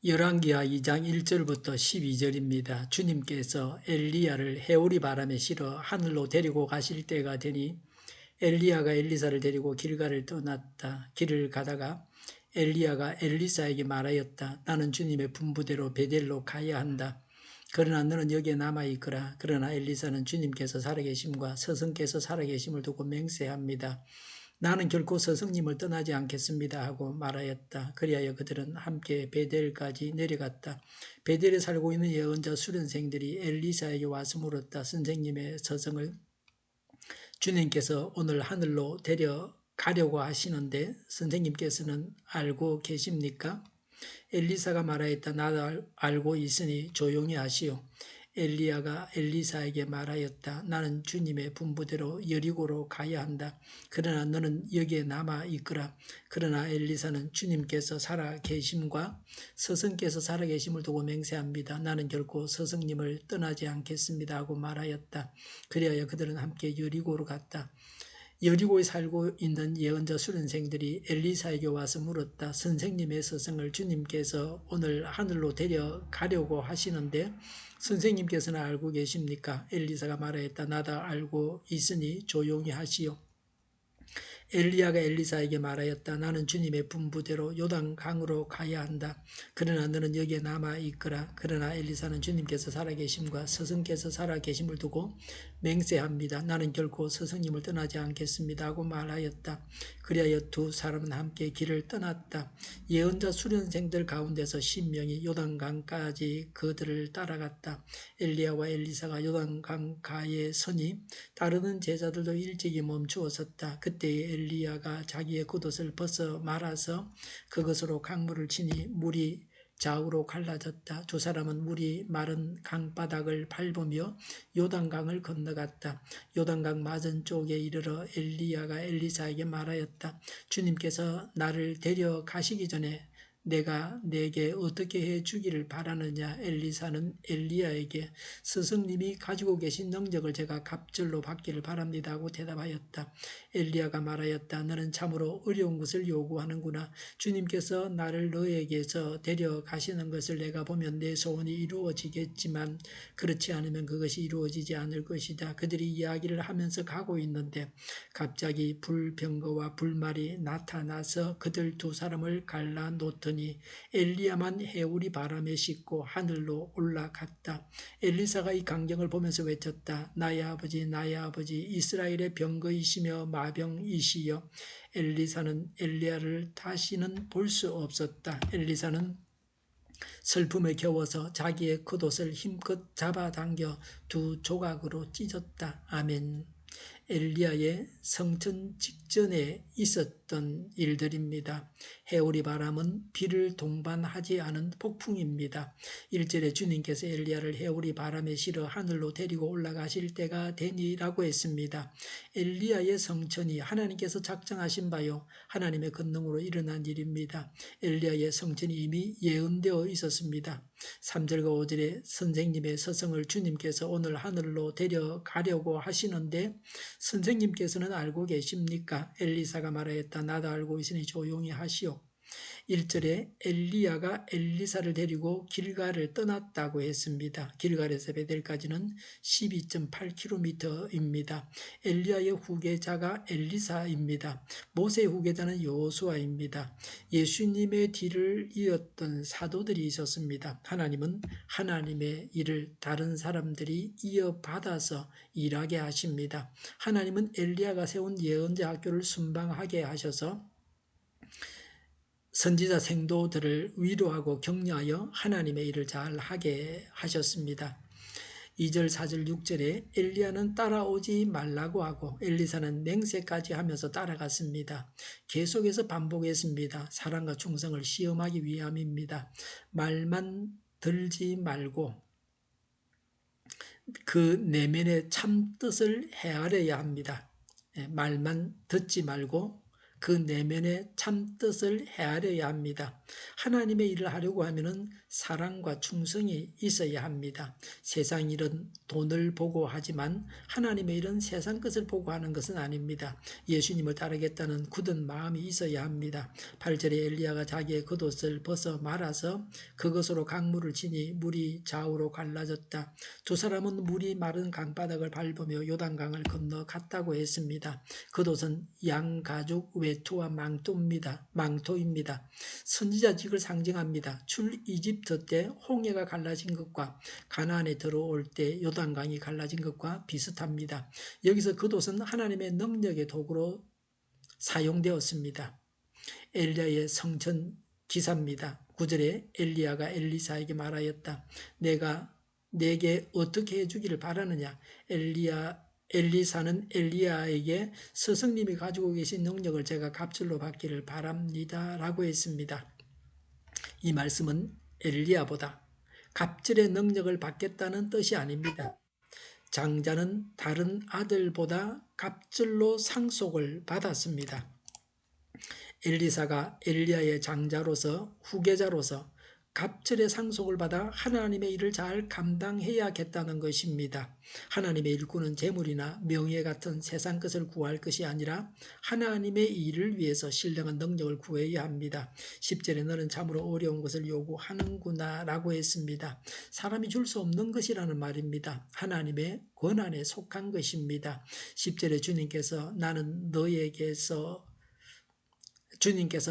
열왕기하 2장 1절부터 12절입니다. 주님께서 엘리야를 해오리 바람에 실어 하늘로 데리고 가실 때가 되니 엘리야가 엘리사를 데리고 길갈을 떠났다. 길을 가다가 엘리야가 엘리사에게 말하였다. 나는 주님의 분부대로 베델로 가야 한다. 그러나 너는 여기에 남아있거라. 그러나 엘리사는 주님께서 살아계심과 스승께서 살아계심을 두고 맹세합니다. 나는 결코 스승님을 떠나지 않겠습니다 하고 말하였다. 그리하여 그들은 함께 베델까지 내려갔다. 베델에 살고 있는 예언자 수련생들이 엘리사에게 와서 물었다. 선생님의 서성을 주님께서 오늘 하늘로 데려가려고 하시는데 선생님께서는 알고 계십니까? 엘리사가 말하였다. 나도 알고 있으니 조용히 하시오. 엘리야가 엘리사에게 말하였다. 나는 주님의 분부대로 여리고로 가야 한다. 그러나 너는 여기에 남아 있거라. 그러나 엘리사는 주님께서 살아계심과 스승께서 살아계심을 두고 맹세합니다. 나는 결코 스승님을 떠나지 않겠습니다 하고 말하였다. 그리하여 그들은 함께 여리고로 갔다. 여리고에 살고 있는 예언자 수련생들이 엘리사에게 와서 물었다. 선생님의 스승을 주님께서 오늘 하늘로 데려가려고 하시는데 선생님께서는 알고 계십니까? 엘리사가 말하였다. 나도 알고 있으니 조용히 하시오. 엘리야가 엘리사에게 말하였다. 나는 주님의 분부대로 요단강으로 가야 한다. 그러나 너는 여기에 남아 있거라. 그러나 엘리사는 주님께서 살아계심과 스승께서 살아계심을 두고 맹세합니다. 나는 결코 스승님을 떠나지 않겠습니다 하고 말하였다. 그리하여 두 사람은 함께 길을 떠났다. 예언자 수련생들 가운데서 10명이 요단강까지 그들을 따라갔다. 엘리야와 엘리사가 요단강 가에 서니 따르는 제자들도 일찍이 멈추어 섰다. 그때에 엘리야가 자기의 겉옷을 벗어 말아서 그것으로 강물을 치니 물이 좌우로 갈라졌다. 두 사람은 물이 마른 강바닥을 밟으며 요단강을 건너갔다. 요단강 맞은 쪽에 이르러 엘리야가 엘리사에게 말하였다. 주님께서 나를 데려가시기 전에 내가 내게 어떻게 해주기를 바라느냐. 엘리사는 엘리야에게 스승님이 가지고 계신 능력을 제가 갑절로 받기를 바랍니다 하고 대답하였다. 엘리야가 말하였다. 너는 참으로 어려운 것을 요구하는구나. 주님께서 나를 너에게서 데려가시는 것을 내가 보면 내 소원이 이루어지겠지만 그렇지 않으면 그것이 이루어지지 않을 것이다. 그들이 이야기를 하면서 가고 있는데 갑자기 불병거와 불말이 나타나서 그들 두 사람을 갈라놓더니 엘리야만 해오리 바람에 싣고 하늘로 올라갔다. 엘리사가 이 광경을 보면서 외쳤다. 나의 아버지, 나의 아버지, 이스라엘의 병거이시며 마병이시여. 엘리사는 엘리야를 다시는 볼 수 없었다. 엘리사는 슬픔에 겨워서 자기의 겉옷을 힘껏 잡아당겨 두 조각으로 찢었다. 아멘. 엘리야의 성천 직전에 있었던 일들입니다. 해오리 바람은 비를 동반하지 않은 폭풍입니다. 1절에 주님께서 엘리야를 해오리 바람에 실어 하늘로 데리고 올라가실 때가 되니라고 했습니다. 엘리야의 성천이 하나님께서 작정하신 바요 하나님의 권능으로 일어난 일입니다. 엘리야의 성천이 이미 예언되어 있었습니다. 3절과 5절에 선생님의 서성을 주님께서 오늘 하늘로 데려가려고 하시는데 선생님께서는 알고 계십니까? 엘리사가 말하였다. 나도 알고 있으니 조용히 하시오. 1절에 엘리야가 엘리사를 데리고 길갈을 떠났다고 했습니다. 길갈에서 베델까지는 12.8km입니다. 엘리야의 후계자가 엘리사입니다. 모세의 후계자는 여호수아입니다. 예수님의 뒤를 이었던 사도들이 있었습니다. 하나님은 하나님의 일을 다른 사람들이 이어받아서 일하게 하십니다. 하나님은 엘리야가 세운 예언자 학교를 순방하게 하셔서 선지자 생도들을 위로하고 격려하여 하나님의 일을 잘하게 하셨습니다. 2절, 4절, 6절에 엘리야는 따라오지 말라고 하고 엘리사는 맹세까지 하면서 따라갔습니다. 계속해서 반복했습니다. 사랑과 충성을 시험하기 위함입니다. 말만 들지 말고 그 내면의 참 뜻을 헤아려야 합니다. 말만 듣지 말고 그 내면의 참 뜻을 헤아려야 합니다. 하나님의 일을 하려고 하면은 사랑과 충성이 있어야 합니다. 세상 일은 돈을 보고 하지만 하나님의 일은 세상 것을 보고 하는 것은 아닙니다. 예수님을 따르겠다는 굳은 마음이 있어야 합니다. 8절에 엘리야가 자기의 겉옷을 벗어 말아서 그것으로 강물을 치니 물이 좌우로 갈라졌다. 두 사람은 물이 마른 강바닥을 밟으며 요단강을 건너 갔다고 했습니다. 겉옷은 양가죽 외투와 망토입니다. 선지자직을 상징합니다. 출이집트 때 홍해가 갈라진 것과 가나안에 들어올 때 요단강이 갈라진 것과 비슷합니다. 여기서 겉옷은 하나님의 능력의 도구로 사용되었습니다. 엘리야의 성천 기사입니다. 9절에 엘리야가 엘리사에게 말하였다. 내가 내게 어떻게 해주기를 바라느냐. 엘리사는 엘리야에게 스승님이 가지고 계신 능력을 제가 갑절로 받기를 바랍니다 라고 했습니다. 이 말씀은 엘리야보다 갑절의 능력을 받겠다는 뜻이 아닙니다. 장자는 다른 아들보다 갑절로 상속을 받았습니다. 엘리사가 엘리야의 장자로서 후계자로서 갑절의 상속을 받아 하나님의 일을 잘 감당해야겠다는 것입니다. 하나님의 일꾼은 재물이나 명예 같은 세상 것을 구할 것이 아니라 하나님의 일을 위해서 신령한 능력을 구해야 합니다. 10절에 너는 참으로 어려운 것을 요구하는구나 라고 했습니다. 사람이 줄 수 없는 것이라는 말입니다. 하나님의 권한에 속한 것입니다. 10절에 주님께서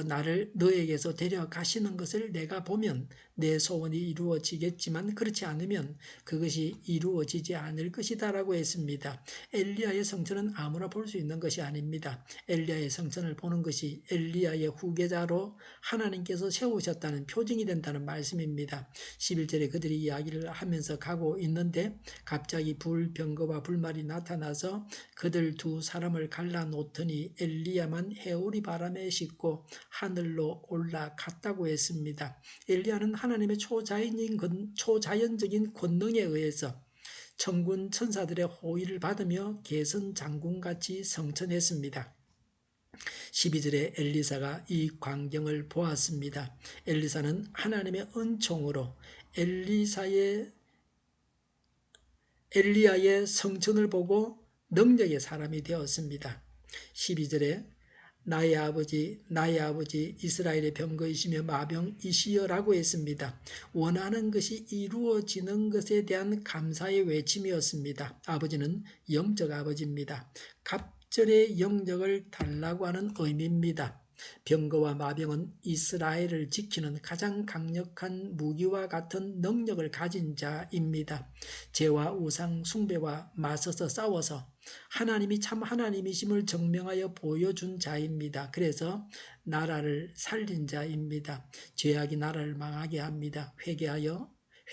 나를 너에게서 데려가시는 것을 내가 보면 내 소원이 이루어지겠지만 그렇지 않으면 그것이 이루어지지 않을 것이다 라고 했습니다. 엘리야의 성천은 아무나 볼 수 있는 것이 아닙니다. 엘리야의 성천을 보는 것이 엘리야의 후계자로 하나님께서 세우셨다는 표징이 된다는 말씀입니다. 11절에 그들이 이야기를 하면서 가고 있는데 갑자기 병거와 불말이 나타나서 그들 두 사람을 갈라놓더니 엘리야만 해오리 바람에 싣고 하늘로 올라갔다고 했습니다. 엘리야는 하나님의 초자연적인 권능에 의해서 천군 천사들의 호의를 받으며 개선 장군같이 성천했습니다. 12절에 엘리사가 이 광경을 보았습니다. 엘리사는 하나님의 은총으로 엘리야의 성천을 보고 능력의 사람이 되었습니다. 12절에 나의 아버지 이스라엘의 병거이시며 마병이시여라고 했습니다. 원하는 것이 이루어지는 것에 대한 감사의 외침이었습니다. 아버지는 영적 아버지입니다. 갑절의 영역을 달라고 하는 의미입니다. 병거와 마병은 이스라엘을 지키는 가장 강력한 무기와 같은 능력을 가진 자입니다. 죄와 우상 숭배와 맞서서 싸워서 하나님이 참 하나님이심을 증명하여 보여준 자입니다. 그래서 나라를 살린 자입니다. 죄악이 나라를 망하게 합니다.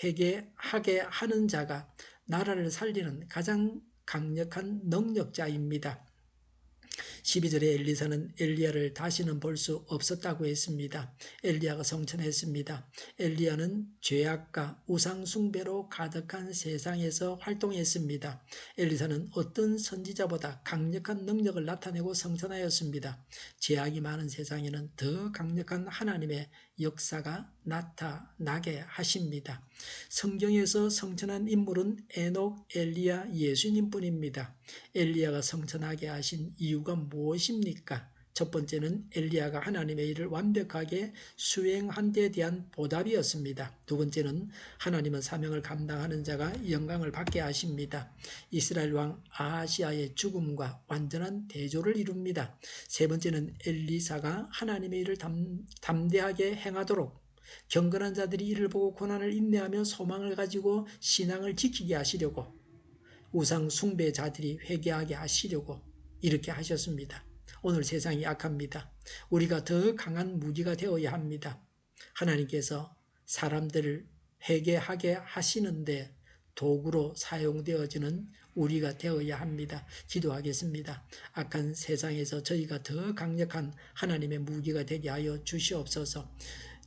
회개하게 하는 자가 나라를 살리는 가장 강력한 능력자입니다. 12절에 엘리사는 엘리야를 다시는 볼 수 없었다고 했습니다. 엘리야가 성천했습니다. 엘리야는 죄악과 우상 숭배로 가득한 세상에서 활동했습니다. 엘리사는 어떤 선지자보다 강력한 능력을 나타내고 성천하였습니다. 죄악이 많은 세상에는 더 강력한 하나님의 역사가 나타나게 하십니다. 성경에서 성천한 인물은 에녹, 엘리야, 예수님뿐입니다. 엘리야가 성천하게 하신 이유가 무엇입니까? 첫 번째는 엘리야가 하나님의 일을 완벽하게 수행한 데 대한 보답이었습니다. 두 번째는 하나님은 사명을 감당하는 자가 영광을 받게 하십니다. 이스라엘 왕 아하시아의 죽음과 완전한 대조를 이룹니다. 세 번째는 엘리사가 하나님의 일을 담대하게 행하도록 경건한 자들이 이를 보고 고난을 인내하며 소망을 가지고 신앙을 지키게 하시려고 우상 숭배자들이 회개하게 하시려고 이렇게 하셨습니다. 오늘 세상이 악합니다. 우리가 더 강한 무기가 되어야 합니다. 하나님께서 사람들을 회개하게 하시는데 도구로 사용되어지는 우리가 되어야 합니다. 기도하겠습니다. 악한 세상에서 저희가 더 강력한 하나님의 무기가 되게 하여 주시옵소서.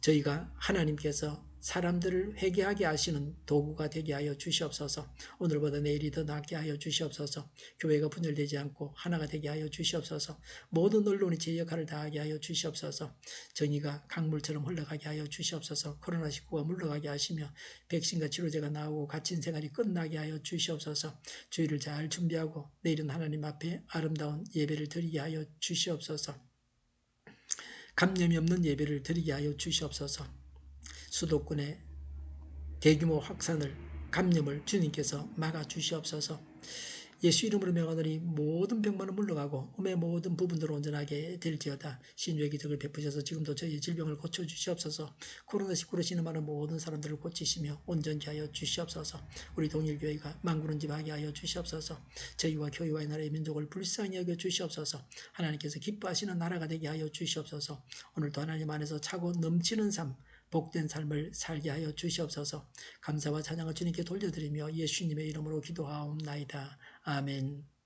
저희가 하나님께서 사람들을 회개하게 하시는 도구가 되게 하여 주시옵소서. 오늘보다 내일이 더 낫게 하여 주시옵소서. 교회가 분열되지 않고 하나가 되게 하여 주시옵소서. 모든 언론이 제 역할을 다하게 하여 주시옵소서. 정의가 강물처럼 흘러가게 하여 주시옵소서. 코로나19가 물러가게 하시며 백신과 치료제가 나오고 갇힌 생활이 끝나게 하여 주시옵소서. 주일을 잘 준비하고 내일은 하나님 앞에 아름다운 예배를 드리게 하여 주시옵소서. 감염이 없는 예배를 드리게 하여 주시옵소서. 수도권의 대규모 확산을, 감염을 주님께서 막아 주시옵소서. 예수 이름으로 명하노니 모든 병만은 물러가고 몸의 모든 부분들을 온전하게 될지어다. 신유의 기적을 베푸셔서 지금도 저희의 질병을 고쳐주시옵소서. 코로나19로 신음하는 모든 사람들을 고치시며 온전케 하여 주시옵소서. 우리 동일교회가 만구른집하게 하여 주시옵소서. 저희와 교회와 나라의 민족을 불쌍히 여겨 주시옵소서. 하나님께서 기뻐하시는 나라가 되게 하여 주시옵소서. 오늘도 하나님 안에서 차고 넘치는 삶, 복된 삶을 살게 하여 주시옵소서. 감사와 찬양을 주님께 돌려드리며 예수님의 이름으로 기도하옵나이다. 아멘.